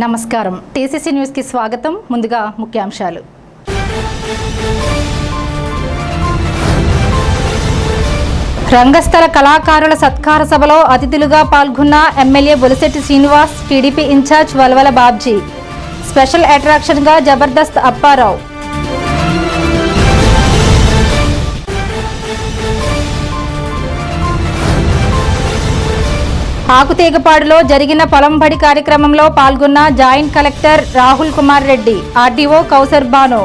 నమస్కారం TCC news కి స్వాగతం. ముందుగా ముఖ్యాంశాలు. రంగస్థల కళాకారుల సత్కార సభలో అతిథులుగా పాల్గొన్న MLA Bolisetti Srinivas, TDP incharge Valavala Babji. Special attraction గా జబర్దస్త్ అప్పారావు. ఆకుతీగపాడులో జరిగిన పొలంబడి కార్యక్రమంలో పాల్గొన్న joint collector Rahul Kumar Reddy, RDO Kausar Bano.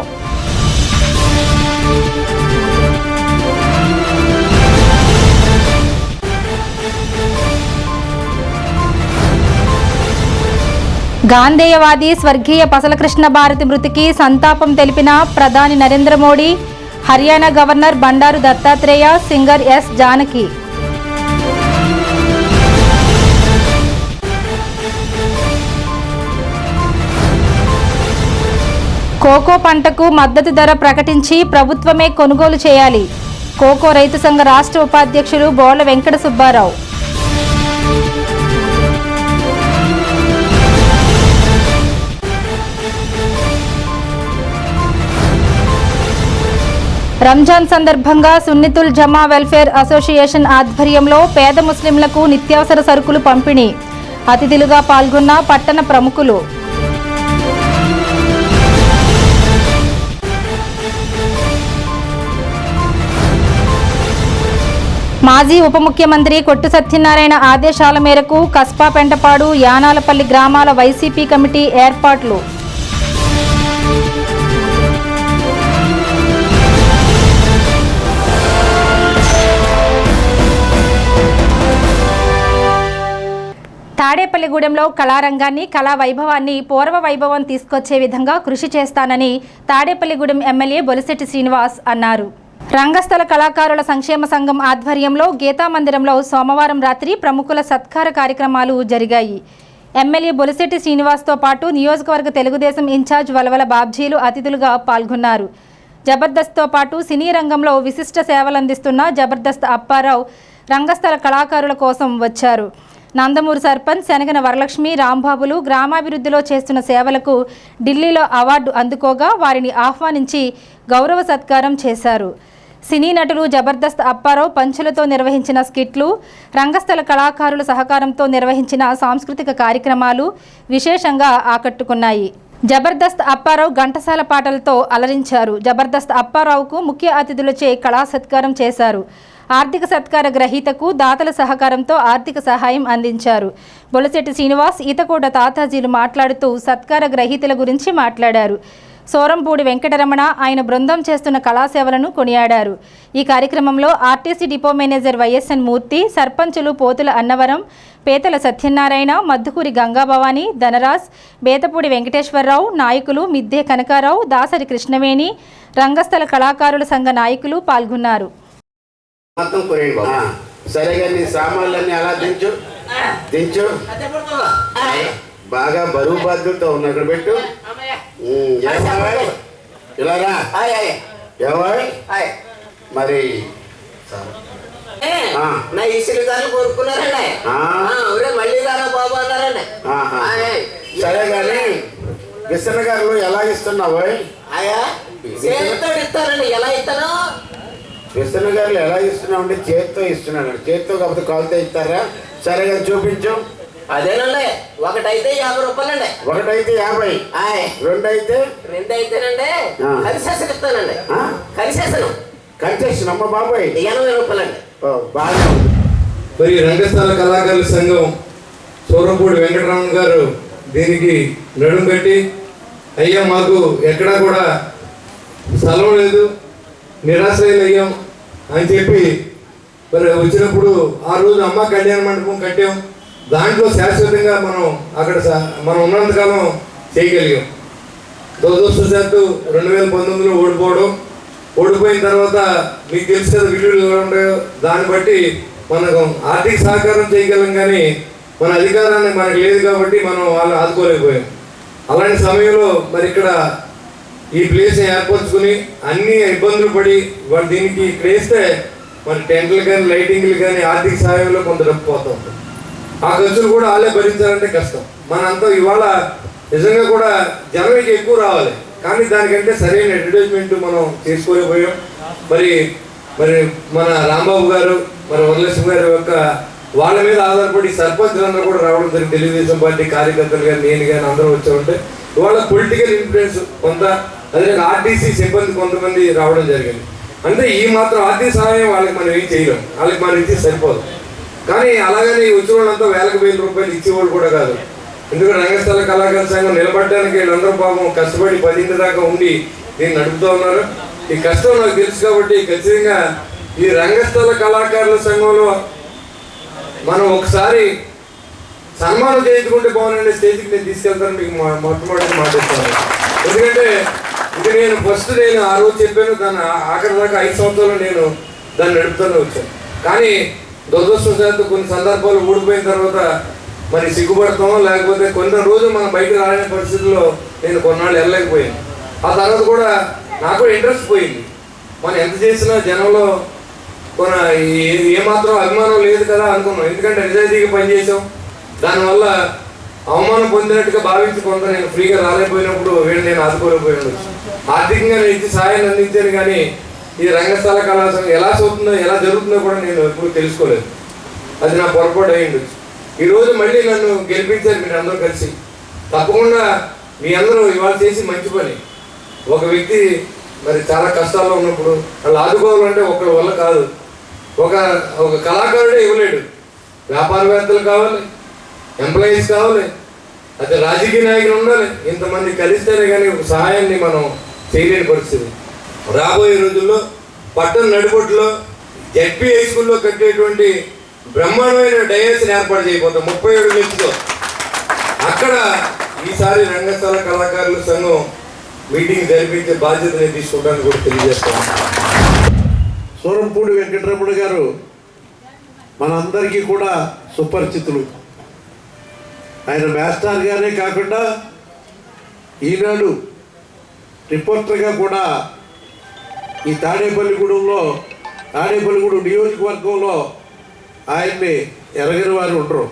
గాంధేయవాది స్వర్గీయ పసలకృష్ణ భారతి మృతికి సంతాపం తెలిపిన ప్రధాని Narendra Modi, Haryana governor Bandaru Dattatreya, singer S Janaki. Cocoa పంటకు మద్దతు ధర ప్రకటించి ప్రభుత్వమే కొనుగోలు చేయాలి. కోకో రైతు సంఘ రాష్ట్ర ఉపాధ్యక్షులు బోళ్ల వెంకట సుబ్బారావు. రంజాన్ సందర్భంగా సున్నితుల్ జమా వెల్ఫేర్ అసోసియేషన్ ఆధ్వర్యంలో పేద ముస్లింలకు నిత్యావసర సరుకులు పంపిణీ. అతిథులుగా పాల్గొన్న పట్టణ ప్రముఖులు. మాజీ ఉప ముఖ్యమంత్రి కొట్టు సత్యనారాయణ ఆదేశాల మేరకు కస్బా పెంటపాడు, యానాలపల్లి గ్రామాల వైసీపీ కమిటీ ఏర్పాట్లు. తాడేపల్లిగూడెంలో కళారంగాన్ని, కళా వైభవాన్ని పూర్వ వైభవం తీసుకొచ్చే విధంగా కృషి చేస్తానని తాడేపల్లిగూడెం ఎమ్మెల్యే బొలిశెట్టి శ్రీనివాస్ అన్నారు. రంగస్థల కళాకారుల సంక్షేమ సంఘం ఆధ్వర్యంలో గీతామందిరంలో సోమవారం రాత్రి ప్రముఖుల సత్కార కార్యక్రమాలు జరిగాయి. ఎమ్మెల్యే బొలిశెట్టి శ్రీనివాస్తో పాటు నియోజకవర్గ తెలుగుదేశం ఇన్ఛార్జ్ వలవల బాబ్జీలు అతిథులుగా పాల్గొన్నారు. జబర్దస్త్తో పాటు సినీ రంగంలో విశిష్ట సేవలందిస్తున్న జబర్దస్త్ అప్పారావు రంగస్థల కళాకారుల కోసం వచ్చారు. నందమూరు సర్పంచ్ శనగన వరలక్ష్మి, రాంబాబులు గ్రామాభివృద్ధిలో చేస్తున్న సేవలకు ఢిల్లీలో అవార్డు అందుకోగా వారిని ఆహ్వానించి గౌరవ సత్కారం చేశారు. సినీ నటులు జబర్దస్త్ అప్పారావు పంచులతో నిర్వహించిన స్కిట్లు, రంగస్థల కళాకారుల సహకారంతో నిర్వహించిన సాంస్కృతిక కార్యక్రమాలు విశేషంగా ఆకట్టుకున్నాయి. జబర్దస్త్ అప్పారావు ఘంటసాల పాటలతో అలరించారు. జబర్దస్త్ అప్పారావుకు ముఖ్య అతిథులచే కళా సత్కారం చేశారు. ఆర్థిక సత్కార గ్రహీతకు దాతల సహకారంతో ఆర్థిక సహాయం అందించారు. బొలిశెట్టి శ్రీనివాస్, ఈతకోట తాతాజీలు మాట్లాడుతూ సత్కార గ్రహీతల గురించి మాట్లాడారు. సోరంపూడి వెంకటరమణ, ఆయన బృందం చేస్తున్న కళాసేవలను కొనియాడారు. ఈ కార్యక్రమంలో ఆర్టీసీ డిపో మేనేజర్ వైఎస్ఎన్ మూర్తి, సర్పంచులు పోతుల అన్నవరం, పేతల సత్యనారాయణ, మద్దుకూరి గంగాభవాని, ధనరాజ్, బేతపూడి వెంకటేశ్వరరావు, నాయకులు మిద్దే కనకారావు, దాసరి కృష్ణవేణి, రంగస్థల కళాకారుల సంఘ నాయకులు పాల్గొన్నారు. సరేగా నీ సామాన్లన్నీ అలా దించు దించు, బాగా బరువు బాధ్యతతో ఉన్న ఇక్కడ పెట్టు. ఇలా రా మరి నా ఈశ్వరు గారు కోరుకున్నారండి. మళ్ళీ రారా బాబు అన్నారండి. సరే కానీ విసన గారు ఎలా ఇస్తున్నావు? ఆయా చేతితో ఇస్తానండి. ఎలా ఇస్తాను? విసన గారు ఎలా ఇస్తున్నావు అంటే చేతితో ఇస్తున్నాను. చేతితో కాకపోతే కాలుతో ఇస్తారా? సరేగా చూపించు. అదేనండి, ఒకటైతే 50 రూపాయలండి. ఒకటైతే 50, రెండైతేనండి కన్సెషన్ ఇస్తానండి. కన్సెషన్ అమ్మ బాబాయ్ 80 రూపాయలండి. బాగా. మరి రంగస్థల కళాకారుల సంఘం సోరంపూడి వెంకటరమణ గారు దీనికి నడుం పెట్టి, అయ్యా మాకు ఎక్కడా కూడా స్థలం లేదు, నిరాశ్రయులు అయ్యాం అని చెప్పి మరి వచ్చినప్పుడు ఆ రోజు అమ్మ కళ్యాణ మండపం కట్టాం. దాంట్లో శాశ్వతంగా మనం ఉన్నంతకాలం చేయగలిగాం. దురదృష్టవశాత్తు 2019లో ఓడిపోయిన తర్వాత మీకు తెలుసు కదా విలువలు ఉంటాయో, దాన్ని బట్టి మనకు ఆర్థిక సహకారం చేయగలం, కానీ మన అధికారాన్ని మనకు లేదు కాబట్టి మనం వాళ్ళు ఆదుకోలేకపోయాం. అలాంటి సమయంలో మరి ఇక్కడ ఈ ప్లేస్ని ఏర్పరచుకుని అన్ని ఇబ్బందులు పడి వాళ్ళు దీనికి ఇక్కడ వేస్తే మన టెంట్లు కానీ లైటింగ్లు కానీ ఆర్థిక సహాయంలో కొంత డబ్బు పోతూ ఉంటుంది. ఆ ఖర్చులు కూడా వాళ్ళే భరించాలంటే కష్టం. మనంతా ఇవాళ నిజంగా కూడా జనానికి ఎక్కువ రావాలి, కానీ దానికంటే సరైన అడ్వర్టైజ్మెంట్ మనం చేసుకోలేకపోయాం. మరి మరి మన రాంబాబు గారు, మరి వరలక్ష్మి గారి యొక్క వాళ్ళ మీద ఆధారపడి సర్పంచులందరూ కూడా రావడం జరిగింది. తెలుగుదేశం పార్టీ కార్యకర్తలు కానీ నేను కానీ అందరూ వచ్చా ఉంటే వాళ్ళ పొలిటికల్ ఇన్ఫ్లుయెన్స్ కొంత, అదే ఆర్టీసీ సిబ్బంది కొంతమంది రావడం జరిగింది. అంటే ఈ మాత్రం ఆర్థిక సహాయం వాళ్ళకి మనం ఏం చేయలేం, వాళ్ళకి మనం ఇచ్చి సరిపోదు. కానీ అలాగని వచ్చిన వాళ్ళంతా వేలకు వేల రూపాయలు ఇచ్చేవాళ్ళు కూడా కాదు. ఎందుకంటే రంగస్థల కళాకార సంఘం నిలబడడానికి వీళ్ళందరూ పాపం కష్టపడి 10 దాకా ఉండి దీన్ని నడుపుతూ ఉన్నారు. ఈ కష్టం నాకు తెలుసు కాబట్టి ఖచ్చితంగా ఈ రంగస్థల కళాకారుల సంఘంలో మనం ఒకసారి సన్మానం చేయించుకుంటే బాగుండే స్టేజ్కి నేను తీసుకెళ్తాను మీకు మొట్టమొదటి మాట్లాడుతాను. ఎందుకంటే ఇది నేను ఆ రోజు చెప్పాను, దాన్ని ఆఖరి దాకా 5 సంవత్సరాలు నేను దాన్ని నడుపుతూనే వచ్చాను. కానీ దురదృష్టవశాత్తు కొన్ని సందర్భాలు ఊడిపోయిన తర్వాత మరి సిగ్గుపడతామో లేకపోతే కొన్ని రోజులు మనం బయటకు రాలేని పరిస్థితుల్లో నేను కొన్నాళ్ళు వెళ్ళలేకపోయాను. ఆ తర్వాత కూడా నాకు ఇంట్రెస్ట్ పోయింది. మనం ఎంత చేసినా జనంలో ఏమాత్రం అభిమానం లేదు కదా అనుకున్నాం. ఎందుకంటే నిజాయితీగా పనిచేసాం, దానివల్ల అవమానం పొందినట్టుగా భావించి కొంత నేను ఫ్రీగా రాలేకపోయినప్పుడు వీళ్ళు నేను ఆదుకోలేకపోయాను. ఆర్థికంగా నేను ఇచ్చి సహాయాన్ని అందించాను, కానీ ఈ రంగస్థల కళాశాల ఎలా చూస్తుందో ఎలా జరుగుతుందో కూడా నేను ఎప్పుడు తెలుసుకోలేదు. అది నా పొరపాటు అయ్యింది. ఈరోజు మళ్ళీ నన్ను గెలిపించారు మీరు అందరూ కలిసి. తప్పకుండా మీ అందరూ ఇవాళ చేసి మంచి పని. ఒక వ్యక్తి మరి చాలా కష్టాల్లో ఉన్నప్పుడు వాళ్ళు ఆదుకోవాలంటే ఒకరి వల్ల కాదు. ఒక కళాకారుడే ఇవ్వలేడు, వ్యాపారవేత్తలు కావాలి, ఎంప్లాయీస్ కావాలి, అదే రాజకీయ నాయకులు ఉండాలి. ఇంతమంది కలిస్తేనే కానీ ఒక సహాయాన్ని మనం చేయలేని పరిస్థితి. రాబోయే రోజుల్లో పట్టణ నడిబొట్టులో జెడ్పీ హై స్కూల్లో కట్టేటువంటి బ్రహ్మాండమైన డయాస్ని ఏర్పాటు చేయబోతాం 37 లక్షలతో. అక్కడ ఈసారి రంగస్థల కళాకారుల సంఘం మీటింగ్ జరిపించే బాధ్యతని తీసుకుంటానని కూడా తెలియజేస్తాను. సూరంపూడి వెంకటరమణ గారు మనందరికీ కూడా సుపరిచితులు. ఆయన మాస్టర్ గారే కాకుండా ఈనాడు రిపోర్టర్గా కూడా ఈ తాడేపల్లిగూడెం నియోజకవర్గంలో ఆయన్ని ఎరగని వారు ఉండరు.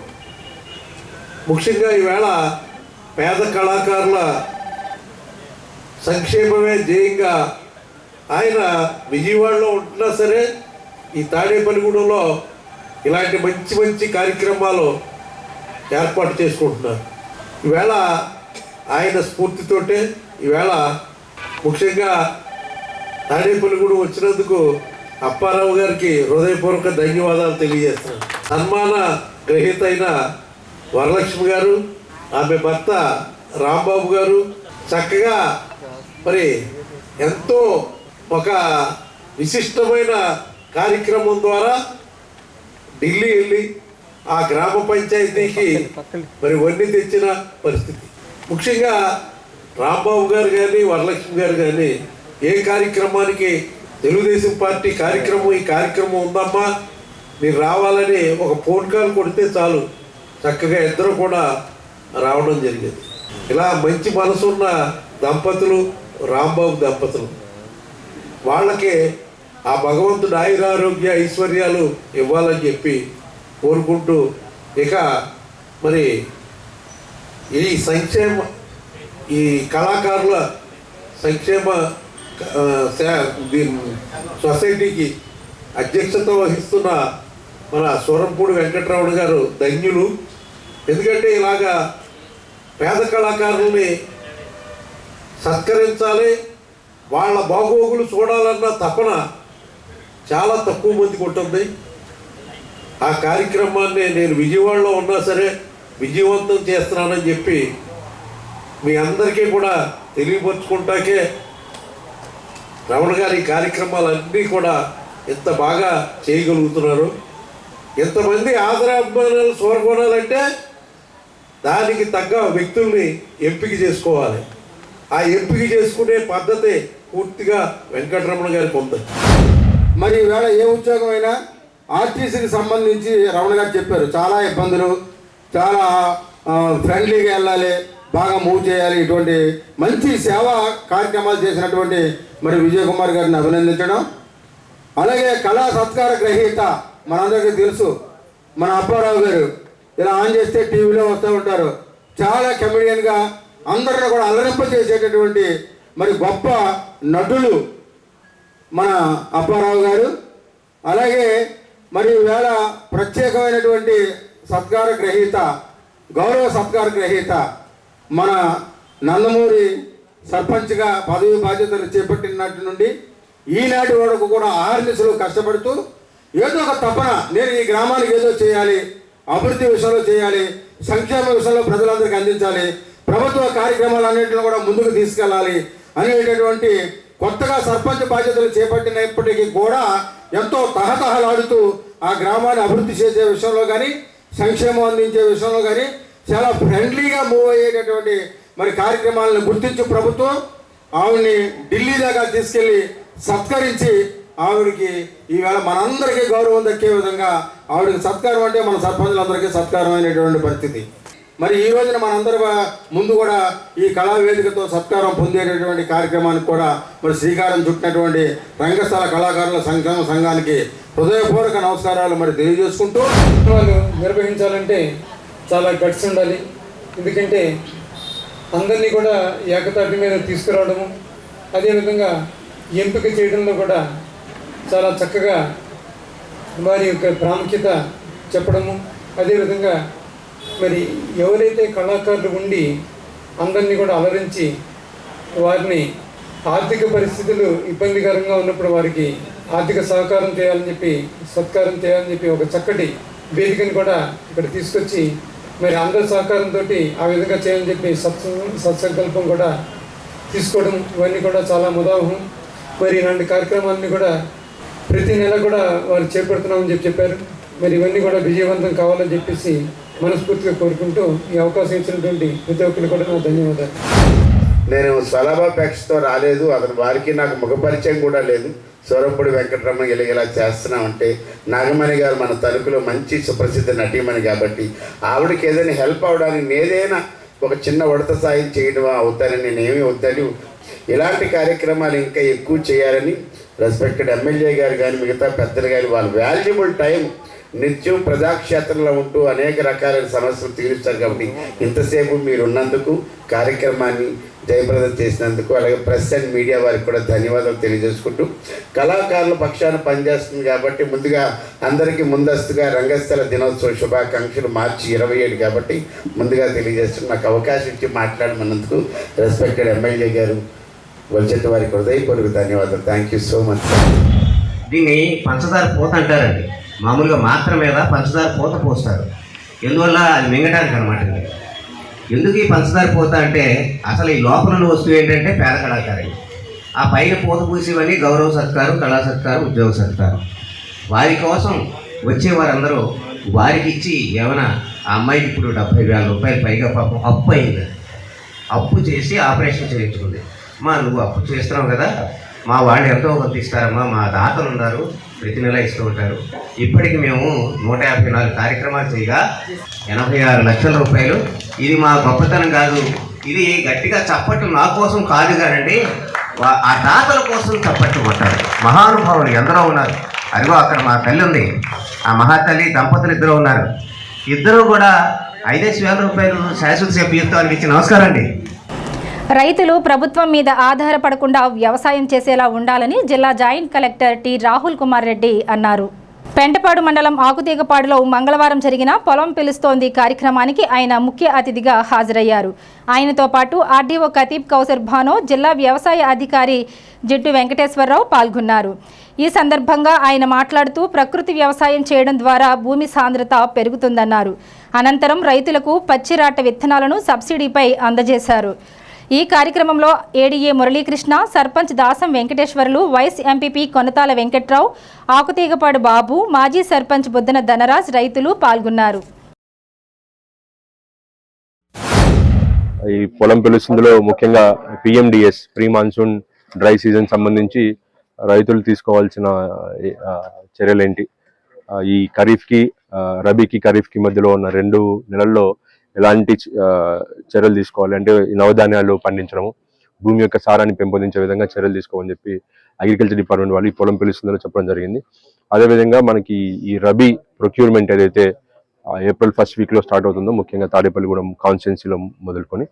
ముఖ్యంగా ఈవేళ పేద కళాకారుల సంక్షేమమే ధ్యేయంగా ఆయన విజయవాడలో ఉంటున్నా సరే ఈ తాడేపల్లిగూడెంలో ఇలాంటి మంచి మంచి కార్యక్రమాలు ఏర్పాటు చేసుకుంటున్నారు. ఈవేళ ఆయన స్ఫూర్తితోటే ఈవేళ ముఖ్యంగా తాడేపల్లిగూడెం వచ్చినందుకు అప్పారావు గారికి హృదయపూర్వక ధన్యవాదాలు తెలియజేస్తున్నాను. సన్మాన గ్రహీత అయిన వరలక్ష్మి గారు, ఆమె భర్త రాంబాబు గారు చక్కగా మరి ఎంతో ఒక విశిష్టమైన కార్యక్రమం ద్వారా ఢిల్లీ వెళ్ళి ఆ గ్రామ పంచాయతీకి మరి వన్నీ తెచ్చిన పరిస్థితి. ముఖ్యంగా రాంబాబు గారు కానీ వరలక్ష్మి గారు కానీ ఏ కార్యక్రమానికి తెలుగుదేశం పార్టీ ఈ కార్యక్రమం ఉందమ్మా మీరు రావాలని ఒక ఫోన్ కాల్ కొడితే చాలు చక్కగా ఇద్దరు కూడా రావడం జరిగింది. ఇలా మంచి మనసున్న దంపతులు రాంబాబు దంపతులు. వాళ్ళకి ఆ భగవంతుడు ఆయురారోగ్య ఐశ్వర్యాలు ఇవ్వాలని చెప్పి కోరుకుంటూ ఇక మరి ఈ కళాకారుల సంక్షేమ సొసైటీకి అధ్యక్షత వహిస్తున్న మన సూరంపూడి వెంకటరమణ గారు ధన్యులు. ఎందుకంటే ఇలాగా పేద కళాకారుల్ని సత్కరించాలి, వాళ్ళ బాగోగులు చూడాలన్న తపన చాలా తక్కువ మందికి ఉంటుంది. ఆ కార్యక్రమాన్ని నేను విజయవాడలో ఉన్నా సరే విజయవంతం చేస్తున్నానని చెప్పి మీ అందరికీ కూడా తెలియపరుచుకుంటాకే రమణ గారి కార్యక్రమాలన్నీ కూడా ఎంత బాగా చేయగలుగుతున్నారు. ఎంతమంది ఆదరాభిమానాలు చూరగొనాలంటే దానికి తగ్గ వ్యక్తుల్ని ఎంపిక చేసుకోవాలి. ఆ ఎంపిక చేసుకునే పద్ధతి పూర్తిగా వెంకటరమణ గారికి ఉంది. మరి ఈవేళ ఏ ఉద్యోగం అయినా ఆర్టీసీకి సంబంధించి రమణ గారు చెప్పారు, చాలా ఇబ్బందులు, చాలా ఫ్రెండ్లీగా వెళ్ళాలి, బాగా మూవ్ చేయాలి. ఇటువంటి మంచి సేవా కార్యక్రమాలు చేసినటువంటి మరి విజయ్ కుమార్ గారిని అభినందించడం. అలాగే కళా సత్కార గ్రహీత మనందరికీ తెలుసు మన అప్పారావు గారు. ఇలా ఆన్ చేస్తే టీవీలో వస్తూ ఉంటారు. చాలా కమెడియన్గా అందరిని కూడా అలరింపజేసేటటువంటి మరి గొప్ప నటులు మన అప్పారావు గారు. అలాగే మరి ఈవేళ ప్రత్యేకమైనటువంటి సత్కార గ్రహీత, గౌరవ సత్కార గ్రహీత మన నందమూరి సర్పంచ్గా పదవి బాధ్యతలు చేపట్టినట్టు నుండి ఈనాటి వరకు కూడా ఆర్నిసులు కష్టపడుతూ ఏదో ఒక తపన, నేను ఈ గ్రామానికి ఏదో చేయాలి, అభివృద్ధి విషయంలో చేయాలి, సంక్షేమ విషయంలో ప్రజలందరికీ అందించాలి, ప్రభుత్వ కార్యక్రమాలన్నింటినీ కూడా ముందుకు తీసుకెళ్ళాలి అనేటటువంటి కొత్తగా సర్పంచ్ బాధ్యతలు చేపట్టినప్పటికీ కూడా ఎంతో తహతహలాడుతూ ఆ గ్రామాన్ని అభివృద్ధి చేసే విషయంలో కానీ, సంక్షేమం అందించే విషయంలో కానీ చాలా ఫ్రెండ్లీగా మూవ్ అయ్యేటటువంటి మరి కార్యక్రమాలను గుర్తించి ప్రభుత్వం ఆవిడ్ని ఢిల్లీ దాకా తీసుకెళ్ళి సత్కరించి ఆవిడికి ఈవేళ మనందరికీ గౌరవం దక్కే విధంగా ఆవిడకి సత్కారం అంటే మన సర్పంచులందరికీ సత్కారం అయినటువంటి పరిస్థితి. మరి ఈ రోజున మనందరి ముందు కూడా ఈ కళావేదికతో సత్కారం పొందేటటువంటి కార్యక్రమానికి కూడా మరి శ్రీకారం చుట్టినటువంటి రంగస్థల కళాకారుల సంక్షేమ సంఘానికి హృదయపూర్వక నమస్కారాలు మరి తెలియజేసుకుంటూ, వాళ్ళు నిర్వహించాలంటే చాలా గట్స్ ఉండాలి. ఎందుకంటే అందరినీ కూడా ఏకతాటి మీద తీసుకురావడము, అదేవిధంగా ఎంపిక చేయడంలో కూడా చాలా చక్కగా వారి యొక్క ప్రాముఖ్యత చెప్పడము, అదేవిధంగా మరి ఎవరైతే కళాకారులు ఉండి అందరినీ కూడా అలరించి వారిని ఆర్థిక పరిస్థితులు ఇబ్బందికరంగా ఉన్నప్పుడు వారికి ఆర్థిక సహకారం చేయాలని చెప్పి, సత్కారం చేయాలని చెప్పి ఒక చక్కటి వేదికను కూడా ఇక్కడ తీసుకొచ్చి మరి అందరి సహకారంతో ఆ విధంగా చేయాలని చెప్పి సత్సంకల్పం కూడా తీసుకోవడం, ఇవన్నీ కూడా చాలా ముదావహం. మరి ఇలాంటి కార్యక్రమాన్ని కూడా ప్రతి నెల కూడా వారు చేపడుతున్నామని చెప్పారు. మరి ఇవన్నీ కూడా విజయవంతం కావాలని చెప్పేసి మనస్ఫూర్తిగా కోరుకుంటూ ఈ అవకాశం ఇచ్చినటువంటి ప్రతి ఒక్కరికి కూడా నా ధన్యవాదాలు. నేను స్వలాభాపేక్షతో రాలేదు, అతని వారికి నాకు ముఖపరిచయం కూడా లేదు. సూరంపూడి వెంకటరమణ ఇలా చేస్తున్నామంటే నాగమణి గారు మన తణుకులో మంచి సుప్రసిద్ధ నటీమణి కాబట్టి ఆవిడకి ఏదైనా హెల్ప్ అవడానికి నేదైనా ఒక చిన్న ఉడత సాయం చేయడం అవుతానని నేనేమీ వద్దని, ఇలాంటి కార్యక్రమాలు ఇంకా ఎక్కువ చేయాలని రెస్పెక్టెడ్ ఎమ్మెల్యే గారు కానీ మిగతా పెద్దలు కానీ వాళ్ళ వాల్యుబుల్ టైం నిత్యం ప్రజాక్షేత్రంలో ఉంటూ అనేక రకాలైన సమస్యలు తీరుస్తారు కాబట్టి ఇంతసేపు మీరు ఉన్నందుకు, కార్యక్రమాన్ని జయప్రదం చేసినందుకు, అలాగే ప్రెస్ అండ్ మీడియా వారికి కూడా ధన్యవాదాలు తెలియజేసుకుంటూ, కళాకారుల పక్షాన పనిచేస్తుంది కాబట్టి ముందుగా అందరికీ ముందస్తుగా రంగస్థల దినోత్సవ శుభాకాంక్షలు. మార్చి 27 కాబట్టి ముందుగా తెలియజేస్తూ నాకు అవకాశం ఇచ్చి మాట్లాడమన్నందుకు రెస్పెక్టెడ్ ఎమ్మెల్యే గారు వల్చెట్టి వారికి హృదయపూర్వక ధన్యవాదాలు. Thank you so much. దీన్ని పంచదార పూత అంటారండి. మామూలుగా మాత్ర మీద పంచదార పూత పోస్తారు. ఎందువల్ల అది మింగటానికి అనమాట. ఎందుకు ఈ పంచదార పూత అంటే అసలు ఈ లోపల వస్తువు ఏంటంటే పేద కళాకారులు. ఆ పైన పూత పూసేవన్నీ గౌరవ సత్కారం, కళా సత్కారం, ఉద్యోగ సత్కారం. వారి కోసం వచ్చేవారందరూ వారికి ఇచ్చి ఏమైనా ఆ అమ్మాయికి ఇప్పుడు 70,000 రూపాయలు పైగా పాపం అప్పు అయింది. అప్పు చేసి ఆపరేషన్ చేయించుకుంది. నువ్వు అప్పు చేస్తున్నావు కదా, మా వాళ్ళు ఎంతో కొంత ఇస్తారమ్మా, మా దాతలు ఉన్నారు, ప్రతి నెల ఇస్తూ ఉంటారు. ఇప్పటికి మేము 154 కార్యక్రమాలు చేయగా 86 లక్షల రూపాయలు. ఇది మా గొప్పతనం కాదు, ఇది గట్టిగా చప్పట్లు నా కోసం కాదు కానండి, ఆ దాతల కోసం చప్పట్లు కొట్టారు. మహానుభావులు ఎందరో ఉన్నారు. అదిగో అక్కడ మా తల్లి ఉంది, ఆ మహాతల్లి దంపతులు ఇద్దరు ఉన్నారు. ఇద్దరు కూడా 5,000 రూపాయలు శాశ్వత సేపు తీర్థానికి ఇచ్చి నమస్కారం అండి. రైతులు ప్రభుత్వం మీద ఆధారపడకుండా వ్యవసాయం చేసేలా ఉండాలని జిల్లా joint collector T Rahul Kumar Reddy అన్నారు. పెంటపాడు మండలం ఆకుతీగపాడులో మంగళవారం జరిగిన పొలం పిలుస్తోంది కార్యక్రమానికి ఆయన ముఖ్య అతిథిగా హాజరయ్యారు. ఆయనతో పాటు ఆర్డీఓ కతీబ్ కౌసర్ భానో, జిల్లా వ్యవసాయ అధికారి జిడ్డు వెంకటేశ్వరరావు పాల్గొన్నారు. ఈ సందర్భంగా ఆయన మాట్లాడుతూ ప్రకృతి వ్యవసాయం చేయడం ద్వారా భూమి సాంద్రత పెరుగుతుందన్నారు. అనంతరం రైతులకు పచ్చిరాట విత్తనాలను సబ్సిడీపై అందజేశారు. ఈ కార్యక్రమంలో ADA Muralikrishna, sarpanch Dasam Venkateswarlu, vice MPP Konatala Venkatrao, Akutigapadu Babu, మాజీ సర్పంచ్ బుద్దన ధనరాజ్ రైతులు పాల్గొన్నారు. ఈ పొలం పిలుస్తుందిలో ముఖ్యంగా PMDS pre monsoon dry season సంబంధించి రైతులు తీసుకోవాల్సిన చర్యలేంటి, ఈ ఖరీఫ్కి రబీకి ఖరీఫ్కి మధ్యలో ఉన్న 2 నెలల్లో ఎలాంటి చర్యలు తీసుకోవాలి అంటే నవధాన్యాలు పండించడము, భూమి యొక్క సారాన్ని పెంపొందించే విధంగా చర్యలు తీసుకోమని చెప్పి అగ్రికల్చర్ డిపార్ట్మెంట్ వాళ్ళు ఈ పొలం పిలుస్తుందో చెప్పడం జరిగింది. అదేవిధంగా మనకి ఈ రబీ ప్రొక్యూర్మెంట్ ఏదైతే April 1st వీక్లో స్టార్ట్ అవుతుందో ముఖ్యంగా తాడేపల్లిగూడెం కాన్స్టిట్యున్సీలో మొదలుకొని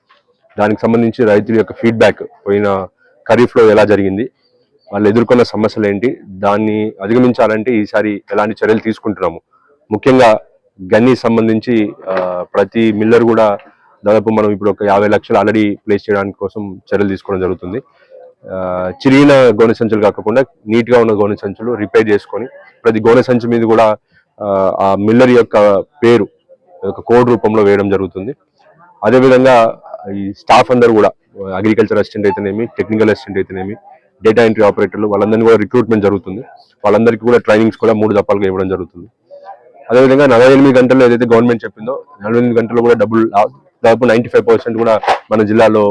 దానికి సంబంధించి రైతుల యొక్క ఫీడ్బ్యాక్, పోయిన ఖరీఫ్లో ఎలా జరిగింది, వాళ్ళు ఎదుర్కొన్న సమస్యలు ఏంటి, దాన్ని అధిగమించాలంటే ఈసారి ఎలాంటి చర్యలు తీసుకుంటున్నాము. ముఖ్యంగా గన్ని సంబంధించి ప్రతి మిల్లర్ కూడా దాదాపు మనం ఇప్పుడు ఒక 50 లక్షలు ఆల్రెడీ ప్లేస్ చేయడానికి కోసం చర్యలు తీసుకోవడం జరుగుతుంది. చిరిగిన గోనె సంచులు కాకుండా నీట్గా ఉన్న గోనె సంచులు రిపేర్ చేసుకొని ప్రతి గోనె సంచి మీద కూడా ఆ మిల్లర్ యొక్క పేరు ఒక కోడ్ రూపంలో వేయడం జరుగుతుంది. అదేవిధంగా ఈ స్టాఫ్ అందరూ కూడా అగ్రికల్చర్ అసిస్టెంట్ అయితేనేమి, టెక్నికల్ అసిస్టెంట్ అయితేనేమి, డేటా ఎంట్రీ ఆపరేటర్లు, వాళ్ళందరినీ కూడా రిక్రూట్మెంట్ జరుగుతుంది. వాళ్ళందరికీ కూడా ట్రైనింగ్స్ కూడా 3 దఫాలుగా ఇవ్వడం జరుగుతుంది. అదేవిధంగా 48 గంటల్లో ఏదైతే గవర్నమెంట్ చెప్పిందో 48 గంటల్లో కూడా డబ్బులు దాదాపు 95% కూడా మన జిల్లాలో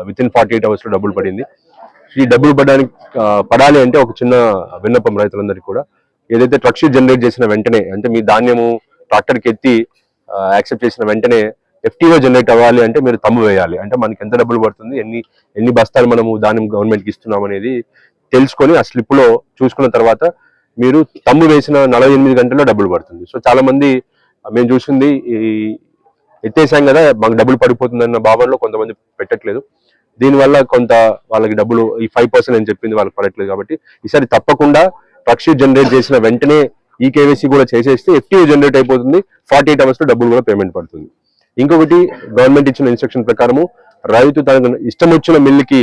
వితిన్ 48 అవర్స్లో డబ్బులు పడింది. ఈ డబ్బులు పడాలి అంటే ఒక చిన్న విన్నపం రైతులందరికీ కూడా, ఏదైతే ట్రక్ షీట్ జనరేట్ చేసిన వెంటనే, అంటే మీ ధాన్యము ట్రాక్టర్కి ఎత్తి యాక్సెప్ట్ చేసిన వెంటనే FTO జనరేట్ అవ్వాలి అంటే మీరు తమ్ము వేయాలి. అంటే మనకి ఎంత డబ్బులు పడుతుంది, ఎన్ని బస్తాలు మనము ధాన్యం గవర్నమెంట్కి ఇస్తున్నాం అనేది తెలుసుకొని ఆ స్లిప్లో చూసుకున్న తర్వాత మీరు తమ్ము వేసిన 48 గంటల్లో డబ్బులు పడుతుంది. సో చాలా మంది మేము చూసింది ఎత్తేసాం కదా మాకు డబ్బులు పడిపోతుందన్న భావనలో కొంతమంది పెట్టట్లేదు. దీనివల్ల కొంత వాళ్ళకి డబ్బులు ఈ 5% అని చెప్పింది వాళ్ళకి పడట్లేదు. కాబట్టి ఈసారి తప్పకుండా ట్రక్ షీట్ జనరేట్ చేసిన వెంటనే ఈ KYC కూడా చేసేస్తే FTO జనరేట్ అయిపోతుంది. 48 అవర్స్లో డబ్బులు కూడా పేమెంట్ పడుతుంది. ఇంకొకటి, గవర్నమెంట్ ఇచ్చిన ఇన్స్ట్రక్షన్ ప్రకారము రైతు తనకు ఇష్టం వచ్చిన మిల్లుకి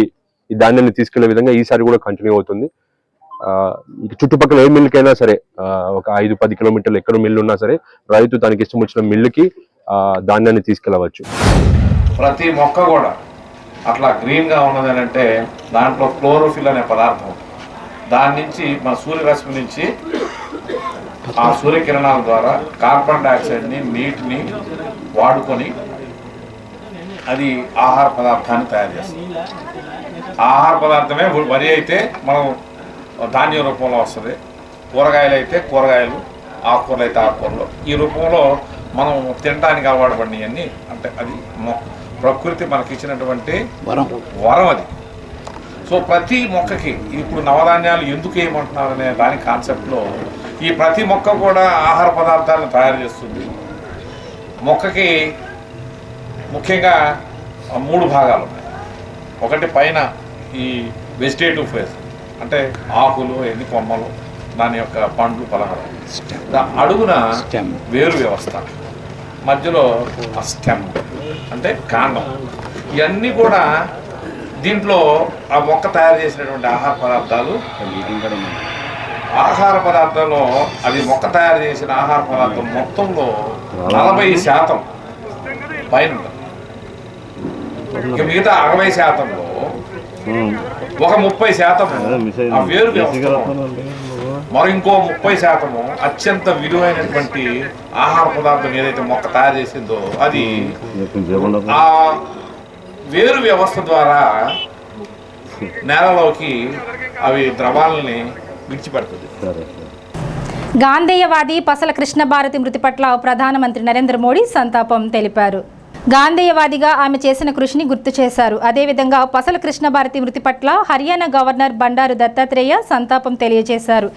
ఈ ధాన్యాన్ని తీసుకెళ్లే విధంగా ఈసారి కూడా కంటిన్యూ అవుతుంది. చుట్టుపక్కల ఏ మిల్లుకైనా సరే, ఒక 5-10 కిలోమీటర్లు ఎక్కడ మిల్లు ఉన్నా సరే రైతు తనకి ఇష్టం వచ్చిన మిల్లుకి ధాన్యాన్ని తీసుకెళ్లవచ్చు. ప్రతి మొక్క కూడా అట్లా గ్రీన్గా ఉన్నది అంటే దాంట్లో క్లోరోఫిల్ అనే పదార్థం, దాని నుంచి మన సూర్యరశ్మి నుంచి ఆ సూర్యకిరణాల ద్వారా కార్బన్ డైఆక్సైడ్ని, నీటిని వాడుకొని అది ఆహార పదార్థాన్ని తయారు చేస్తుంది. ఆహార పదార్థమే వరి అయితే మనం ధాన్యం రూపంలో వస్తుంది, కూరగాయలు అయితే కూరగాయలు, ఆకుకూరలు అయితే ఆకుకూరలు, ఈ రూపంలో మనం తినడానికి అలవాటు పడినవన్నీ. అంటే అది ప్రకృతి మనకి ఇచ్చినటువంటి వరం అది. సో ప్రతి మొక్కకి ఇప్పుడు నవధాన్యాలు ఎందుకు ఏమంటున్నారు అనే దాని కాన్సెప్ట్లో ఈ ప్రతి మొక్క కూడా ఆహార పదార్థాలను తయారు చేస్తుంది. మొక్కకి ముఖ్యంగా 3 భాగాలు ఉన్నాయి. ఒకటి పైన ఈ వెజిటేటివ్ ఫేజ్, అంటే ఆకులు, ఎన్ని కొమ్మలు, దాని యొక్క పండ్లు, ఫలహారం. అడుగున వేరు వ్యవస్థ, మధ్యలో స్టెమ్ అంటే కాండం. ఇవన్నీ కూడా దీంట్లో ఆ మొక్క తయారు చేసినటువంటి ఆహార పదార్థాల్లో అది మొక్క తయారు చేసిన ఆహార పదార్థం మొత్తంలో 40% పైన ఉంటుంది. ఇక మిగతా 60%లో ఒక 30% ఆ వేరు వ్యవస్థలో, మరి ఇంకో 30% అత్యంత విలువైనటువంటి ఆహార పదార్థం ఏదైతే మొక్క తయారు చేసిందో అది ఆ వేరు వ్యవస్థ ద్వారా నేలలోకి అవి ద్రవాలని విడిచిపెడుతుంది. గాంధేయవాది పసల కృష్ణభారతి మృతి పట్ల ప్రధానమంత్రి నరేంద్ర మోడీ సంతాపం తెలిపారు. గాంధేయవాదిగా ఆమె చేసిన కృషిని గుర్తు చేశారు. అదేవిధంగా పసల కృష్ణభారతి మృతి పట్ల హర్యానా గవర్నర్ బండారు దత్తాత్రేయ సంతాపం తెలియజేశారు.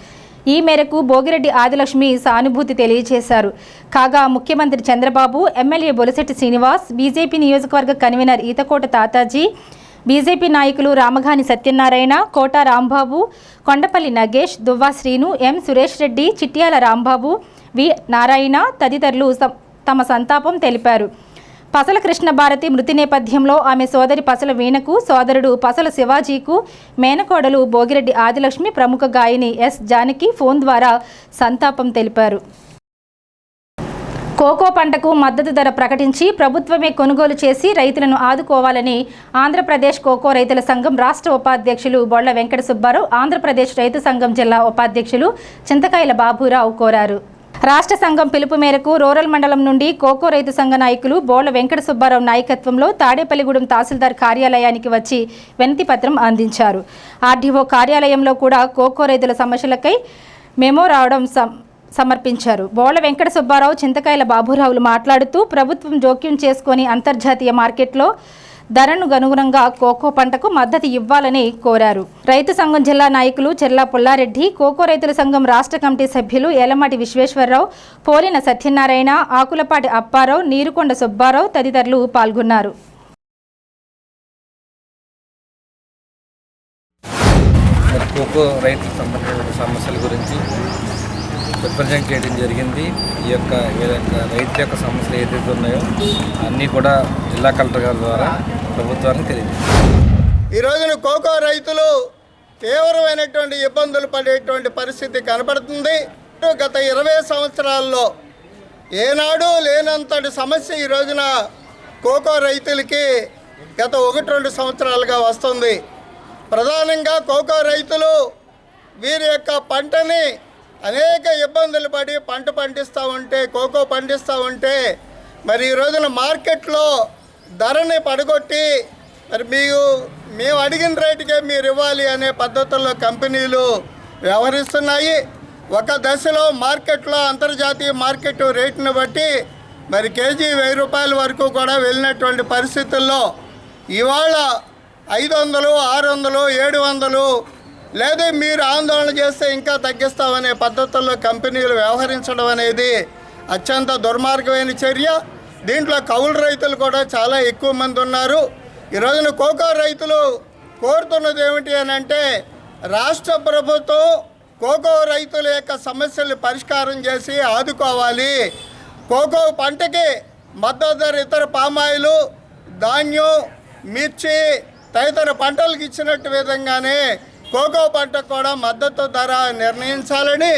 ఈ మేరకు భోగిరెడ్డి ఆదిలక్ష్మి సానుభూతి తెలియజేశారు. కాగా ముఖ్యమంత్రి చంద్రబాబు, ఎమ్మెల్యే బొలిశెట్టి శ్రీనివాస్, బీజేపీ నియోజకవర్గ కన్వీనర్ ఈతకోట తాతాజీ, బీజేపీ నాయకులు రామఘాని సత్యనారాయణ, కోట రాంబాబు, కొండపల్లి నగేష్, దువ్వా శ్రీను, ఎం సురేష్ రెడ్డి, చిట్యాల రాంబాబు, వి నారాయణ తదితరులు తమ సంతాపం తెలిపారు. పసల కృష్ణభారతి మృతి నేపథ్యంలో ఆమె సోదరి పసల వీణకు, సోదరుడు పసల శివాజీకు, మేనకోడలు భోగిరెడ్డి ఆదిలక్ష్మి, ప్రముఖ గాయని ఎస్ జానకి ఫోన్ ద్వారా సంతాపం తెలిపారు. కోకో పంటకు మద్దతు ధర ప్రకటించి ప్రభుత్వమే కొనుగోలు చేసి రైతులను ఆదుకోవాలని ఆంధ్రప్రదేశ్ కోకో రైతుల సంఘం రాష్ట్ర ఉపాధ్యక్షులు బొళ్ల వెంకట సుబ్బారావు, ఆంధ్రప్రదేశ్ రైతు సంఘం జిల్లా ఉపాధ్యక్షులు చింతకాయల బాబురావు కోరారు. రాష్ట్ర సంఘం పిలుపు మేరకు రూరల్ మండలం నుండి కోకో రైతు సంఘ నాయకులు బోళ్ల వెంకట సుబ్బారావు నాయకత్వంలో తాడేపల్లిగూడెం తహసీల్దార్ కార్యాలయానికి వచ్చి వినతి పత్రం అందించారు. ఆర్డీఓ కార్యాలయంలో కూడా కోకో రైతుల సమస్యలకై మెమో రావడం సమర్పించారు. బోళ్ల వెంకట సుబ్బారావు, చింతకాయల బాబురావులు మాట్లాడుతూ ప్రభుత్వం జోక్యం చేసుకొని అంతర్జాతీయ మార్కెట్లో ధరను అనుగుణంగా కోకో పంటకు మద్దతు ఇవ్వాలని కోరారు. రైతు సంఘం జిల్లా నాయకులు చెర్లా పుల్లారెడ్డి, కోకో రైతుల సంఘం రాష్ట్ర కమిటీ సభ్యులు ఏలమాటి విశ్వేశ్వరరావు, పోలిన సత్యనారాయణ, ఆకులపాటి అప్పారావు, నీరుకొండ సుబ్బారావు తదితరులు పాల్గొన్నారు. కోకో రైతులకు సంబంధించిన సమస్యల గురించి రిప్రజెంట్ చేయడం జరిగింది. ఈ యొక్క రైతుల యొక్క సమస్యలు ఏదైతే ఉన్నాయో అన్నీ కూడా జిల్లా కలెక్టర్ గారి ద్వారా ప్రభుత్వానికి తెలియజేస్తారు. ఈ రోజున కోకో రైతులు తీవ్రమైనటువంటి ఇబ్బందులు పడేటువంటి పరిస్థితి కనబడుతుంది. గత 20 సంవత్సరాల్లో ఏనాడు లేనంతటి సమస్య ఈ రోజున కోకో రైతులకి గత 1-2 సంవత్సరాలుగా వస్తుంది. ప్రధానంగా కోకో రైతులు వీరి యొక్క పంటని అనేక ఇబ్బందులు పడి పంట పండిస్తూ ఉంటే, కోకో పండిస్తూ ఉంటే మరి ఈ రోజున మార్కెట్లో ధరని పడగొట్టి మరి మేము అడిగిన రేటుకే మీరు ఇవ్వాలి అనే పద్ధతుల్లో కంపెనీలు వ్యవహరిస్తున్నాయి. ఒక దశలో మార్కెట్లో అంతర్జాతీయ మార్కెట్ రేటును బట్టి మరి కేజీ 1000 రూపాయల వరకు కూడా వెళ్ళినటువంటి పరిస్థితుల్లో ఇవాళ 500, 600, 700 లేదా మీరు ఆందోళన చేస్తే ఇంకా తగ్గిస్తామనే పద్ధతుల్లో కంపెనీలు వ్యవహరించడం అనేది అత్యంత దుర్మార్గమైన చర్య. దీంట్లో కౌలు రైతులు కూడా చాలా ఎక్కువ మంది ఉన్నారు. ఈ రోజున కోకో రైతులు కోరుతున్నది ఏమిటి అని అంటే రాష్ట్ర ప్రభుత్వం కోకో రైతుల యొక్క సమస్యలు పరిష్కారం చేసి ఆదుకోవాలి. కోకో పంటకి మద్దతు ధర ఇతర పామాయిలు, ధాన్యం, మిర్చి తదితర పంటలకు ఇచ్చినట్టు విధంగానే కోకో పంటకు కూడా మద్దతు ధర నిర్ణయించాలని,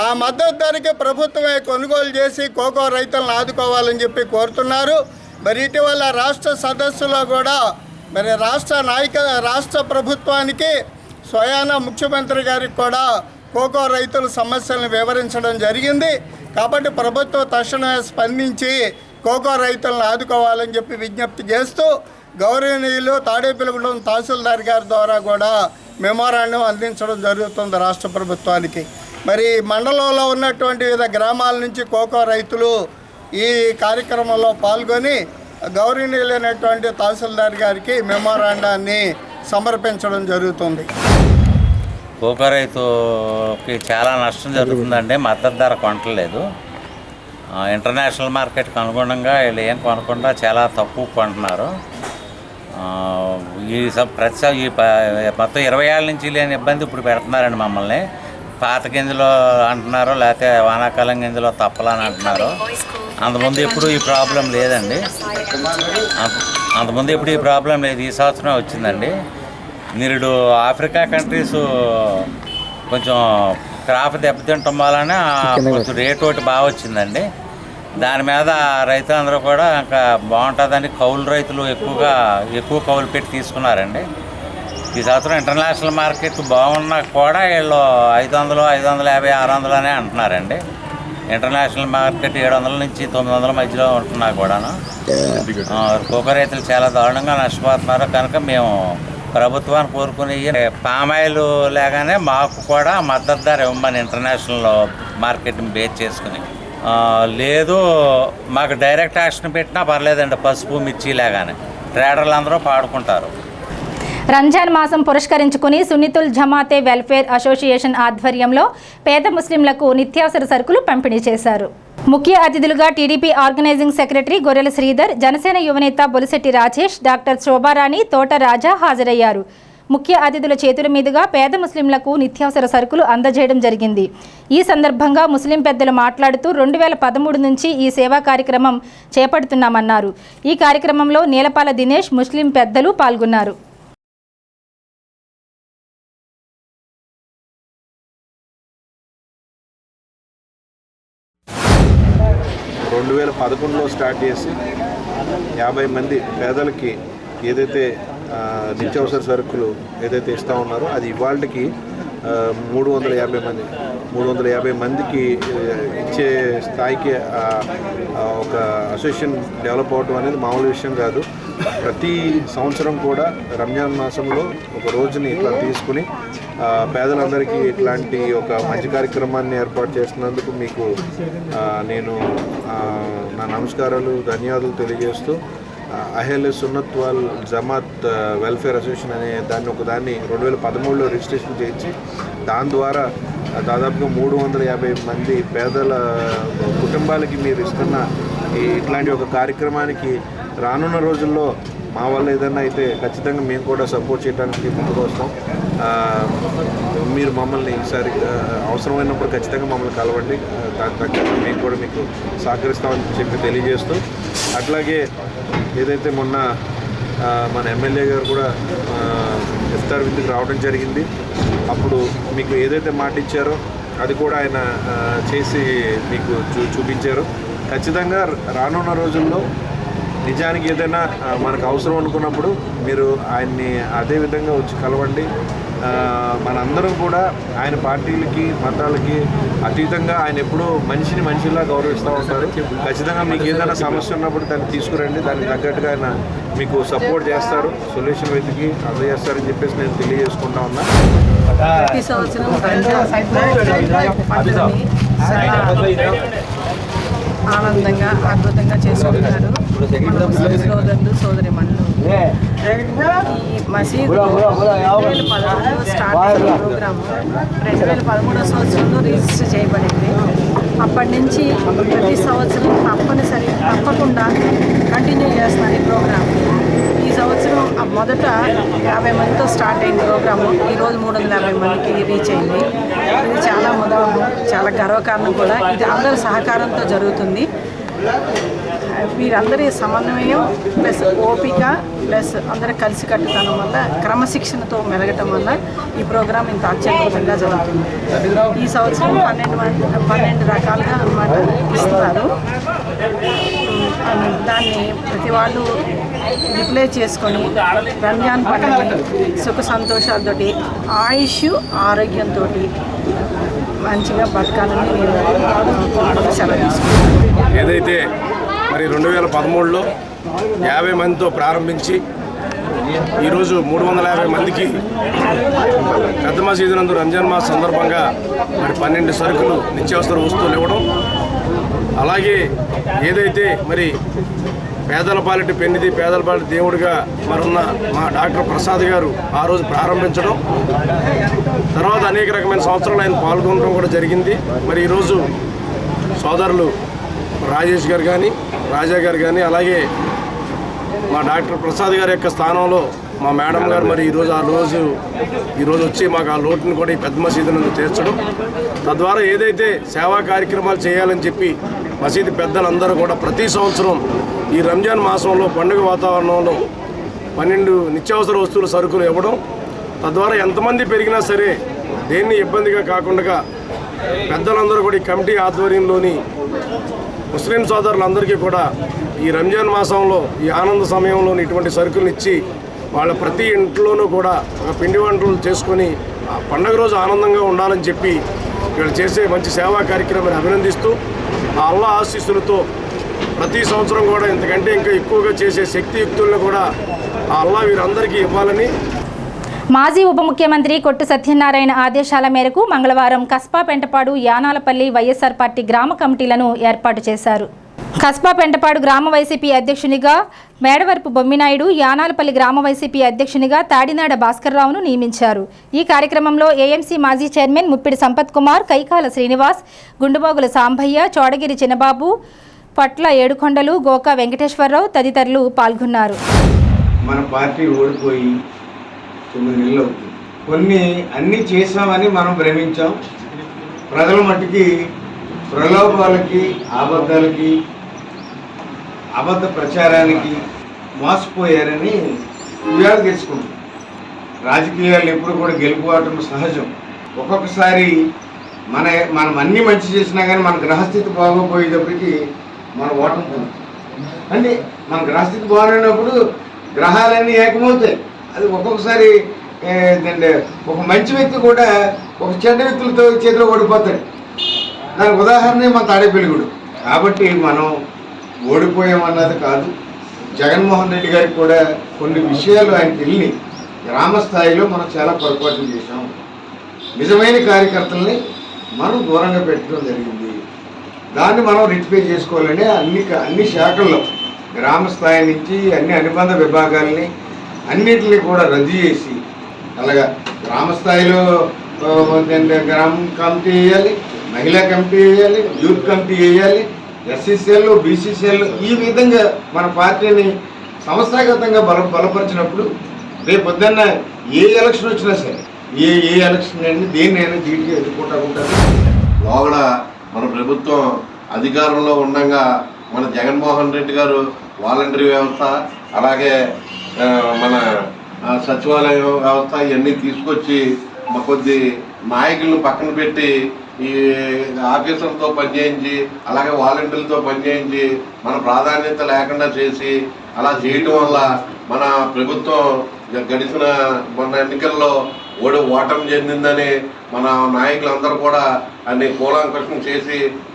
ఆ మద్దతు ధరకి ప్రభుత్వమే కొనుగోలు చేసి కోకో రైతులను ఆదుకోవాలని చెప్పి కోరుతున్నారు. మరి ఇటీవల రాష్ట్ర సదస్సులో కూడా మరి రాష్ట్ర ప్రభుత్వానికి స్వయాన ముఖ్యమంత్రి గారికి కూడా కోకో రైతుల సమస్యలను వివరించడం జరిగింది. కాబట్టి ప్రభుత్వం తక్షణమే స్పందించి కోకో రైతులను ఆదుకోవాలని చెప్పి విజ్ఞప్తి చేస్తూ గౌరవనీయులు తాడేపల్లిగూడెం తహసీల్దార్ గారి ద్వారా కూడా మెమోరాండం అందించడం జరుగుతుంది రాష్ట్ర ప్రభుత్వానికి. మరి మండలంలో ఉన్నటువంటి వివిధ గ్రామాల నుంచి కోకో రైతులు ఈ కార్యక్రమంలో పాల్గొని గౌరవనీయులైనటువంటి తహసీల్దార్ గారికి మెమోరాండాన్ని సమర్పించడం జరుగుతుంది. కోకో రైతుకి చాలా నష్టం జరుగుతుందండి. మద్దతు ధర కొనట్లేదు. ఇంటర్నేషనల్ మార్కెట్కి అనుగుణంగా వీళ్ళు ఏం కొనకుండా చాలా తక్కువ కొంటున్నారు. ఈ మొత్తం 20 ఏళ్ళ నుంచి లేని ఇబ్బంది ఇప్పుడు పెడుతున్నారండి మమ్మల్ని. పాత గింజలు అంటున్నారు, లేకపోతే వానాకాలం గింజలో తప్పలని అంటున్నారు. అంతకుముందు ఎప్పుడు ఈ ప్రాబ్లం లేదండి. అంతకుముందు ఎప్పుడు ఈ ప్రాబ్లం లేదు. ఈ సంవత్సరం వచ్చిందండి. నిరుడు ఆఫ్రికా కంట్రీస్ కొంచెం క్రాప్ దెబ్బతింటం వలన కొంచెం రేటు ఒకటి బాగా వచ్చిందండి. దాని మీద రైతులందరూ కూడా ఇంకా బాగుంటుందని కౌలు రైతులు ఎక్కువ కౌలు పెట్టి తీసుకున్నారండి. ఈ సంవత్సరం ఇంటర్నేషనల్ మార్కెట్ బాగున్నా కూడా వీళ్ళు 500, 550, 600 అనే అంటున్నారండి. ఇంటర్నేషనల్ మార్కెట్ 700 నుంచి 900 మధ్యలో ఉంటున్నా కూడాను. కోకో రైతులు చాలా దారుణంగా నష్టపోతున్నారు. కనుక మేము ప్రభుత్వాన్ని కోరుకుని పామాయిల్ లేగానే మాకు కూడా మద్దతు ధర ఇవ్వమని ఇంటర్నేషనల్ మార్కెట్ని బేస్ చేసుకుని, లేదు మాకు డైరెక్ట్ యాక్షన్ పెట్టినా పర్లేదండి. పసుపు, మిర్చి లేగానే ట్రేడర్లు అందరూ పాడుకుంటారు. రంజాన్ మాసం పురస్కరించుకుని సున్నితుల్ జమాతే వెల్ఫేర్ అసోసియేషన్ ఆధ్వర్యంలో పేద ముస్లింలకు నిత్యావసర సరుకులు పంపిణీ చేశారు. ముఖ్య అతిథులుగా టీడీపీ ఆర్గనైజింగ్ సెక్రటరీ గొర్రెల శ్రీధర్, జనసేన యువనేత బొలిశెట్టి రాజేష్, డాక్టర్ శోభారాణి, తోట రాజా హాజరయ్యారు. ముఖ్య అతిథుల చేతుల మీదుగా పేద ముస్లింలకు నిత్యావసర సరుకులు అందజేయడం జరిగింది. ఈ సందర్భంగా ముస్లిం పెద్దలు మాట్లాడుతూ 2013 నుంచి ఈ సేవా కార్యక్రమం చేపడుతున్నామన్నారు. ఈ కార్యక్రమంలో నీలపాల దినేష్, ముస్లిం పెద్దలు పాల్గొన్నారు. 2011లో స్టార్ట్ చేసి 50 మంది పేదలకి ఏదైతే నిత్యావసర సరుకులు ఏదైతే ఇస్తూ ఉన్నారో అది ఇవాళకి 350 మందికి ఇచ్చే స్థాయికి ఒక అసోసియేషన్ డెవలప్ అవడం అనేది మామూలు విషయం కాదు. ప్రతి సంవత్సరం కూడా రంజాన్ మాసంలో ఒక రోజుని ఇట్లా తీసుకుని పేదలందరికీ ఇట్లాంటి ఒక మంచి కార్యక్రమాన్ని ఏర్పాటు చేస్తున్నందుకు మీకు నేను నా నమస్కారాలు, ధన్యవాదాలు తెలియజేస్తూ అహ్లే సున్నత్ వల్ జమాత్ వెల్ఫేర్ అసోసియేషన్ అనే దాన్ని 2013లో రిజిస్ట్రేషన్ చేయించి దాని ద్వారా దాదాపుగా 350 మంది పేదల కుటుంబాలకి మీరు ఇస్తున్న ఇట్లాంటి ఒక కార్యక్రమానికి రానున్న రోజుల్లో మా వల్ల ఏదైనా అయితే ఖచ్చితంగా మేము కూడా సపోర్ట్ చేయడానికి ముందుకు వస్తాం. మీరు మమ్మల్ని ఈసారి అవసరమైనప్పుడు ఖచ్చితంగా మమ్మల్ని కలవండి. దాని తగ్గట్టు మేము కూడా మీకు సహకరిస్తామని చెప్పి తెలియజేస్తూ, అట్లాగే ఏదైతే మొన్న మన ఎమ్మెల్యే గారు కూడా ఇఫ్తార్ విందుకు రావడం జరిగింది. అప్పుడు మీకు ఏదైతే మాట ఇచ్చారో అది కూడా ఆయన చేసి మీకు చూపించారు. ఖచ్చితంగా రానున్న రోజుల్లో నిజానికి ఏదైనా మనకు అవసరం అనుకున్నప్పుడు మీరు ఆయన్ని అదే విధంగా వచ్చి కలవండి. మనందరం కూడా ఆయన పార్టీలకి మతాలకి అతీతంగా ఆయన ఎప్పుడూ మనిషిని మనిషిలా గౌరవిస్తూ ఉంటారు. ఖచ్చితంగా మీకు ఏదైనా సమస్య ఉన్నప్పుడు దాన్ని తీసుకురండి, దానికి తగ్గట్టుగా ఆయన మీకు సపోర్ట్ చేస్తారు, సొల్యూషన్ వెతికి అందజేస్తారని చెప్పేసి నేను తెలియజేసుకుంటా ఉన్నా. ప్రతి సంవత్సరం ఆనందంగా అద్భుతంగా చేసుకుంటారు మన ముస్లిం సోదరులు సోదరిమణులు. ఈ మసీదు 2013లో స్టార్ట్ అయిన ప్రోగ్రాము 2013 సంవత్సరంలో రిజిస్టర్ చేయబడింది. అప్పటి నుంచి ప్రతి సంవత్సరం తప్పకుండా కంటిన్యూ చేస్తున్నారు ఈ ప్రోగ్రామ్. ఈ సంవత్సరం మొదట 50 మందితో స్టార్ట్ అయిన ప్రోగ్రాము ఈరోజు 350 మందికి రీచ్ అయింది. ఇది చాలా గర్వకారణం కూడా. ఇది అందరి సహకారంతో జరుగుతుంది. వీరందరి సమన్వయం ప్లస్ ఓపిక ప్లస్ అందరూ కలిసికట్టుతనం వల్ల క్రమశిక్షణతో మెలగటం వల్ల ఈ ప్రోగ్రాం ఇంత అత్యద్భుతంగా జరుగుతుంది. ఈ సంవత్సరం 12 రకాలుగా అన్నమాట ఇస్తారు. దాన్ని ప్రతి వాళ్ళు రిప్లై చేసుకొని రంజాన్ పండుగని సుఖ సంతోషాలతోటి ఆయుష్ ఆరోగ్యంతో మంచిగా బతకాలని నేను సెలవు తీసుకుంటాను. ఏదైతే మరి 2013లో 50 మందితో ప్రారంభించి ఈరోజు 350 మందికి పెద్ద మసీదు నందు రంజాన్ మాస్ సందర్భంగా మరి 12 సరుకులు నిత్యావసర వస్తువులు ఇవ్వడం, అలాగే ఏదైతే మరి పేదల పాలిటి పెన్నిది పేదల పాలిటి దేవుడిగా మరున్న మా డాక్టర్ ప్రసాద్ గారు ఆ రోజు ప్రారంభించడం, తర్వాత అనేక రకమైన సంవత్సరాలు ఆయన పాల్గొనడం కూడా జరిగింది. మరి ఈరోజు సోదరులు రాజేష్ గారు కానీ రాజా గారు కానీ అలాగే మా డాక్టర్ ప్రసాద్ గారి యొక్క స్థానంలో మా మేడం గారు మరి ఈరోజు వచ్చి మాకు ఆ లోటును కూడా ఈ పెద్ద మసీదు నందు తీర్చడం, తద్వారా ఏదైతే సేవా కార్యక్రమాలు చేయాలని చెప్పి మసీదు పెద్దలందరూ కూడా ప్రతి సంవత్సరం ఈ రంజాన్ మాసంలో పండుగ వాతావరణంలో 12 నిత్యావసర వస్తువుల సరుకులు ఇవ్వడం, తద్వారా ఎంతమంది పెరిగినా సరే దేన్ని ఇబ్బందిగా కాకుండా పెద్దలందరూ కూడా ఈ కమిటీ ఆధ్వర్యంలోని ముస్లిం సోదరులందరికీ కూడా ఈ రంజాన్ మాసంలో ఈ ఆనంద సమయంలో ఇటువంటి సరుకులను ఇచ్చి వాళ్ళ ప్రతి ఇంట్లోనూ కూడా ఒక పిండి వంటలు చేసుకొని ఆ పండుగ రోజు ఆనందంగా ఉండాలని చెప్పి వీళ్ళు చేసే మంచి సేవా కార్యక్రమాన్ని అభినందిస్తూ ఆ అల్లా ఆశీస్సులతో ప్రతి సంవత్సరం కూడా ఇంతకంటే ఇంకా ఎక్కువగా చేసే శక్తియుక్తులను కూడా ఆ అల్లా వీరందరికీ ఇవ్వాలని. మాజీ ఉప ముఖ్యమంత్రి కొట్టు సత్యనారాయణ ఆదేశాల మేరకు మంగళవారం కస్బా పెంటపాడు యానాలపల్లి వైఎస్ఆర్ పార్టీ గ్రామ కమిటీలను ఏర్పాటు చేశారు. కస్బా పెంటపాడు గ్రామ వైసీపీ అధ్యక్షునిగా మేడవరపు బొమ్మినాయుడు, యానాలపల్లి గ్రామ వైసీపీ అధ్యక్షునిగా తాడినాడ భాస్కర్రావును నియమించారు. ఈ కార్యక్రమంలో ఏఎంసీ మాజీ చైర్మన్ ముప్పిడి సంపత్ కుమార్, కైకాల శ్రీనివాస్, గుండుబాగుల సాంభయ్య, చోడగిరి చిన్నబాబు, పట్ల ఏడుకొండలు, గోకా వెంకటేశ్వరరావు తదితరులు పాల్గొన్నారు. మన పార్టీ ఓడిపోయి 9 నెలలు అవుతుంది. అన్నీ చేసామని మనం భ్రమించాం. ప్రజల మట్టుకి ప్రలోభాలకి అబద్ధాలకి అబద్ధ ప్రచారానికి మోసపోయారని ఇవాళ తెలుసుకుంటాం. రాజకీయాలు ఎప్పుడు కూడా గెలుపుకోవటం సహజం. ఒక్కొక్కసారి మనం అన్నీ మంచి చేసినా కానీ మన గ్రహస్థితి బాగోపోయేటప్పటికి మన ఓటమి పొందుతాం. అంటే మన గ్రహస్థితి బాగున్నప్పుడు గ్రహాలన్నీ ఏకమవుతాయి. అది ఒక్కొక్కసారి ఏంటంటే ఒక మంచి వ్యక్తి కూడా ఒక చెడ్డ వ్యక్తులతో చేతిలో ఓడిపోతాడు. దానికి ఉదాహరణ మా తాడేపల్లిగూడు. కాబట్టి మనం ఓడిపోయామన్నది కాదు. జగన్మోహన్ రెడ్డి గారికి కూడా కొన్ని విషయాలు ఆయనకి వెళ్ళి గ్రామ స్థాయిలో మనం చాలా పొరపాట్లు చేశాం. నిజమైన కార్యకర్తల్ని మనం దూరంగా పెట్టడం జరిగింది. దాన్ని మనం రెక్టిఫై చేసుకోవాలని అన్ని శాఖల్లో గ్రామ స్థాయి నుంచి అన్ని అనుబంధ విభాగాల్ని అన్నిటిని కూడా రద్దు చేసి అలాగా గ్రామ స్థాయిలో గ్రామ కమిటీ వేయాలి, మహిళా కమిటీ వేయాలి, యూత్ కమిటీ వేయాలి, ఎస్సీసీఎల్, బీసీసీఎల్, ఈ విధంగా మన పార్టీని సంస్థాగతంగా బలపరిచినప్పుడు రేపు పొద్దున్న ఏ ఎలక్షన్ వచ్చినా సరే ఏ ఎలక్షన్ అయినా దేన్నైనా ధీటుగా ఎదుర్కొంటా ఉంటారు. లోగడ మన ప్రభుత్వం అధికారంలో ఉండగా మన జగన్మోహన్ రెడ్డి గారు వాలంటరీ వ్యవస్థ అలాగే మన సచివాలయ వ్యవస్థ ఇవన్నీ తీసుకొచ్చి కొద్ది నాయకులను పక్కన పెట్టి ఈ ఆఫీసర్లతో పనిచేయించి అలాగే వాలంటీర్లతో పనిచేయించి మన ప్రాధాన్యత లేకుండా చేసి అలా చేయటం వల్ల మన ప్రభుత్వం గడిచిన మొన్న ఎన్నికల్లో ఓటమి చెందిందని మన నాయకులందరూ కూడా అన్ని కూలంకషం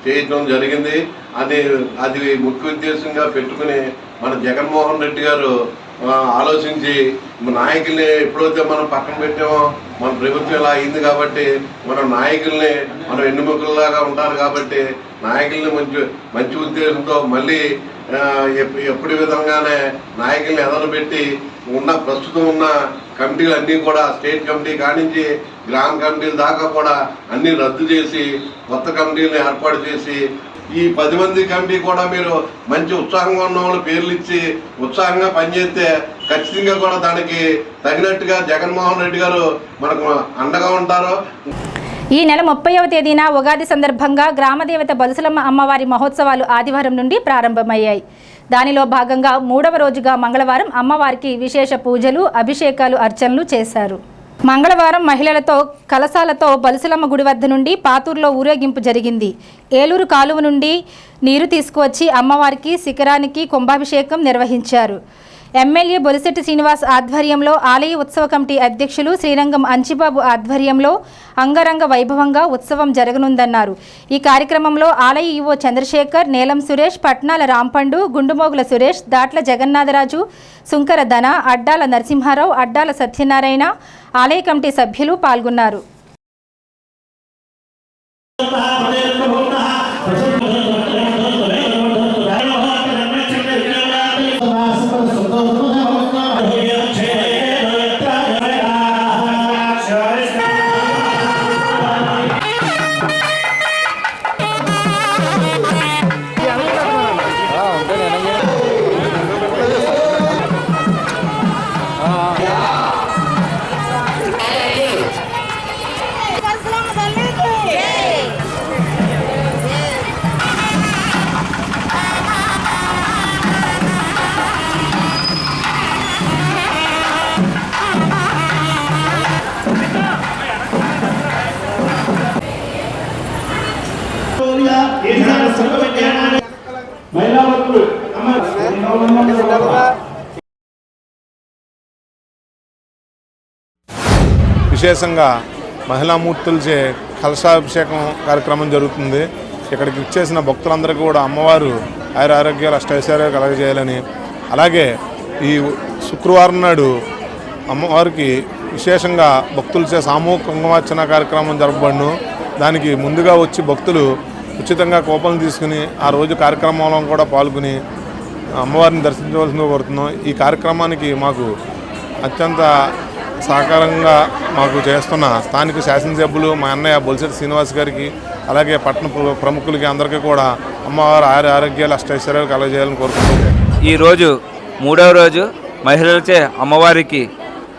చేయటం జరిగింది. అది ముఖ్య ఉద్దేశంగా పెట్టుకుని మన జగన్మోహన్ రెడ్డి గారు ఆలోచించి నాయకుల్ని ఎప్పుడైతే మనం పక్కన పెట్టామో మన ప్రభుత్వం ఇలా అయింది కాబట్టి మన నాయకుల్ని మనం ఎన్నుముకల్లాగా ఉంటారు కాబట్టి నాయకుల్ని మంచి ఉద్దేశంతో మళ్ళీ ఎప్పటి విధంగానే నాయకుల్ని ఎదలుపెట్టి ప్రస్తుతం ఉన్న కమిటీలు అన్నీ కూడా స్టేట్ కమిటీ కానించి గ్రామ కమిటీల దాకా కూడా అన్నీ రద్దు చేసి కొత్త కమిటీలను ఏర్పాటు చేసి ఈ 10 మంది కమిటీ కూడా మీరు మంచి ఉత్సాహంగా ఉన్న వాళ్ళు పేర్లు ఇచ్చి ఉత్సాహంగా పనిచేస్తే ఖచ్చితంగా కూడా దానికి తగినట్టుగా జగన్మోహన్ రెడ్డి గారు మనకు అండగా ఉంటారు. ఈ నెల 30వ తేదీన ఉగాది సందర్భంగా గ్రామదేవత బలుసులమ్మ అమ్మవారి మహోత్సవాలు ఆదివారం నుండి ప్రారంభమయ్యాయి. దానిలో భాగంగా 3వ రోజుగా మంగళవారం అమ్మవారికి విశేష పూజలు, అభిషేకాలు, అర్చనలు చేశారు. మంగళవారం మహిళలతో కలశాలతో బలుసులమ్మ గుడి వద్ద నుండి పాతూరులో ఊరేగింపు జరిగింది. ఏలూరు కాలువ నుండి నీరు తీసుకువచ్చి అమ్మవారికి శిఖరానికి కుంభాభిషేకం నిర్వహించారు. ఎమ్మెల్యే బొలిశెట్టి శ్రీనివాస్ ఆధ్వర్యంలో ఆలయ ఉత్సవ కమిటీ అధ్యక్షులు శ్రీరంగం అంచిబాబు ఆధ్వర్యంలో అంగరంగ వైభవంగా ఉత్సవం జరగనుందన్నారు. ఈ కార్యక్రమంలో ఆలయ ఈవో చంద్రశేఖర్, నీలం సురేష్, పట్నాల రాంపండు, గుండుమోగుల సురేష్, దాట్ల జగన్నాథరాజు, సుంకర ధన, అడ్డాల నరసింహారావు, అడ్డాల సత్యనారాయణ, ఆలయ కమిటీ సభ్యులు పాల్గొన్నారు. విశేషంగా మహిళామూర్తులచే కలశాభిషేకం కార్యక్రమం జరుగుతుంది. ఇక్కడికి ఇచ్చేసిన భక్తులందరికీ కూడా అమ్మవారు ఆరోగ్యాలు అష్టైశ్వర్యాలు కలగజేయాలని, అలాగే ఈ శుక్రవారం నాడు అమ్మవారికి విశేషంగా భక్తులచే సామూహిక కుంకుమార్చన కార్యక్రమం జరపబడును. దానికి ముందుగా వచ్చి భక్తులు ఉచితంగా కూపన్లు తీసుకుని ఆ రోజు కార్యక్రమంలో కూడా పాల్గొని అమ్మవారిని దర్శించవలసిందిగా కోరుతున్నాం. ఈ కార్యక్రమానికి మాకు అత్యంత సహకారంగా మాకు చేస్తున్న స్థానిక శాసనసభ్యులు మా అన్నయ్య బొలిశెట్టి శ్రీనివాస్ గారికి, అలాగే పట్టణ ప్రముఖులకి అందరికీ కూడా అమ్మవారు ఆరోగ్యాలు అష్టైశ్వర్యాలు కలగజేయాలని కోరుకుంటున్నాం. ఈరోజు 3వ రోజు మహిళలచే అమ్మవారికి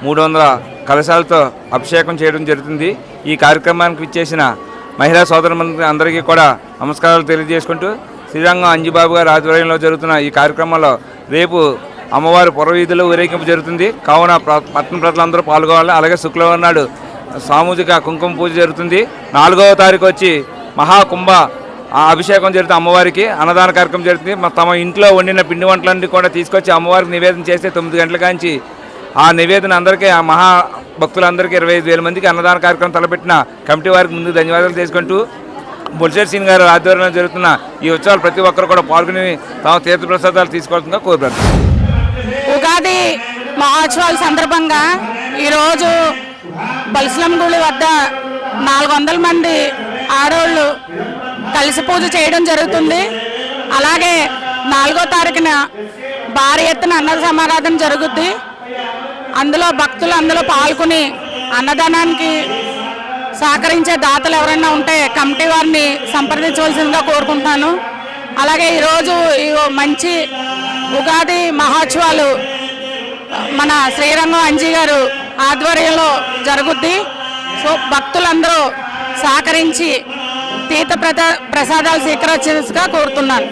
300 కలశాలతో అభిషేకం చేయడం జరుగుతుంది. ఈ కార్యక్రమానికి ఇచ్చేసిన మహిళా సోదరులందరికీ అందరికీ కూడా నమస్కారాలు తెలియజేసుకుంటూ శ్రీరంగం అంజిబాబు గారి ఆధ్వర్యంలో జరుగుతున్న ఈ కార్యక్రమంలో రేపు అమ్మవారి పురవీధిలో ఊరేగింపు జరుగుతుంది. కావున పట్టణ ప్రజలందరూ పాల్గొవాలి. అలాగే శుక్రవారం నాడు సామూహిక కుంకుమ పూజ జరుగుతుంది. 4వ తారీఖు వచ్చి మహాకుంభ అభిషేకం జరుగుతుంది. అమ్మవారికి అన్నదాన కార్యక్రమం జరుగుతుంది. తమ ఇంట్లో వండిన పిండి వంటలన్నీ కూడా తీసుకొచ్చి అమ్మవారికి నివేదన చేస్తే 9 గంటల కాంచి ఆ నివేదన అందరికీ ఆ మహా భక్తులందరికీ 25,000 మందికి అన్నదాన కార్యక్రమం తలపెట్టిన కమిటీ వారికి ముందు ధన్యవాదాలు చేసుకుంటూ బొలిశెట్టి శ్రీని గారు ఆధ్వర్యంలో జరుగుతున్న ఈ ఉత్సవాలు ప్రతి ఒక్కరు కూడా పాల్గొని తమ తీర్థప్రసాదాలు తీసుకోవాల్సిందిగా కోరుతారు. ఉగాది మహోత్సవాల సందర్భంగా ఈరోజు బలుసులమ్మ గుడి వద్ద 400 మంది ఆడవాళ్ళు కలిసి పూజ చేయడం జరుగుతుంది. అలాగే 4వ తారీఖున భారీ ఎత్తున అన్న సమారాధన జరుగుద్ది. అందులో భక్తులు అందులో పాల్గొని అన్నదానానికి సహకరించే దాతలు ఎవరైనా ఉంటే కమిటీ వారిని సంప్రదించవలసిందిగా కోరుకుంటున్నాను. అలాగే ఈరోజు మంచి ఉగాది మహోత్సవాలు మన శ్రీరంగం అంజీ గారు ఆధ్వర్యంలో జరుగుద్ది. సో భక్తులందరూ సహకరించి తీర్థ ప్రసాదాలు స్వీకరించాల్సిందిగా కోరుతున్నాను.